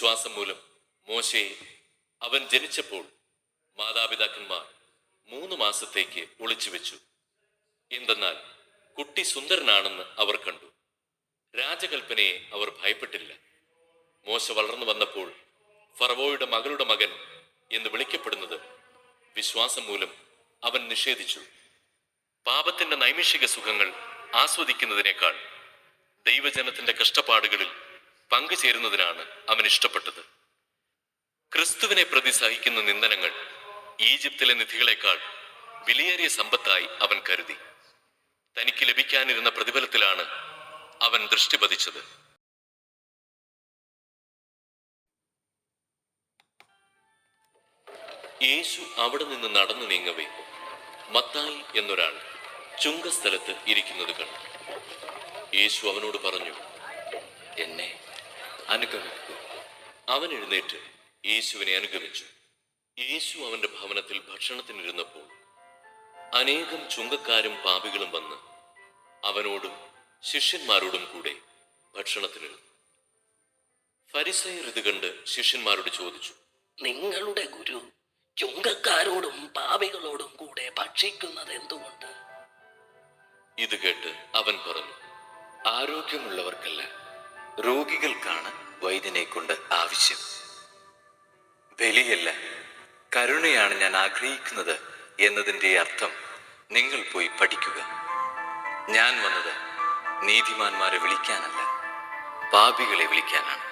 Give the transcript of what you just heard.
വിശ്വാസം മൂലം മോശയെ അവൻ ജനിച്ചപ്പോൾ മാതാപിതാക്കന്മാർ 3 മാസത്തേക്ക് ഒളിച്ചു വെച്ചു. എന്തെന്നാൽ കുട്ടി സുന്ദരനാണെന്ന് അവർ കണ്ടു. രാജകൽപ്പനയെ അവർ ഭയപ്പെട്ടില്ല. മോശ വളർന്നു വന്നപ്പോൾ ഫറവോയുടെ മകളുടെ മകൻ എന്ന് വിളിക്കപ്പെടുന്നത് വിശ്വാസം മൂലം അവൻ നിഷേധിച്ചു. പാപത്തിന്റെ നൈമിഷിക സുഖങ്ങൾ ആസ്വദിക്കുന്നതിനേക്കാൾ ദൈവജനത്തിന്റെ കഷ്ടപ്പാടുകളിൽ പങ്കുചേരുന്നതിനാണ് അവൻ ഇഷ്ടപ്പെട്ടത്. ക്രിസ്തുവിനെ പ്രതി സഹിക്കുന്ന നിന്ദനങ്ങൾ ഈജിപ്തിലെ നിധികളെക്കാൾ വിലയേറിയ സമ്പത്തായി അവൻ കരുതി. തനിക്ക് ലഭിക്കാനിരുന്ന പ്രതിഫലത്തിലാണ് അവൻ ദൃഷ്ടി പതിച്ചത്. യേശു അവിടെ നിന്ന് നടന്നു നീങ്ങവേ മത്തായി എന്നൊരാൾ ചുങ്കസ്ഥലത്ത് ഇരിക്കുന്നത് കണ്ടു. യേശു അവനോട് പറഞ്ഞു, എന്നെ അനുഗമിക്കൂ. അവൻ എഴുന്നേറ്റ് യേശുവിനെ അനുഗമിച്ചു. യേശു അവന്റെ ഭവനത്തിൽ ഭക്ഷണത്തിനിരുന്നപ്പോൾ അനേകം ചുങ്കക്കാരും പാപികളും വന്ന് അവനോടും ശിഷ്യന്മാരോടും കൂടെ ഭക്ഷണത്തിനിരുന്നു. ഫരിസയർ ഇത് കണ്ട് ശിഷ്യന്മാരോട് ചോദിച്ചു, നിങ്ങളുടെ ഗുരു ചുങ്കക്കാരോടും പാപികളോടും കൂടെ ഭക്ഷിക്കുന്നത് എന്തുകൊണ്ട്? ഇത് കേട്ട് അവൻ പറഞ്ഞു, ആരോഗ്യമുള്ളവർക്കല്ല, രോഗികൾക്കാണ് വൈദ്യനെ കൊണ്ട് ആവശ്യം. ബലിയല്ല, കരുണയാണ് ഞാൻ ആഗ്രഹിക്കുന്നത് എന്നതിൻ്റെ അർത്ഥം നിങ്ങൾ പോയി പഠിക്കുക. ഞാൻ വന്നത് നീതിമാന്മാരെ വിളിക്കാനല്ല, പാപികളെ വിളിക്കാനാണ്.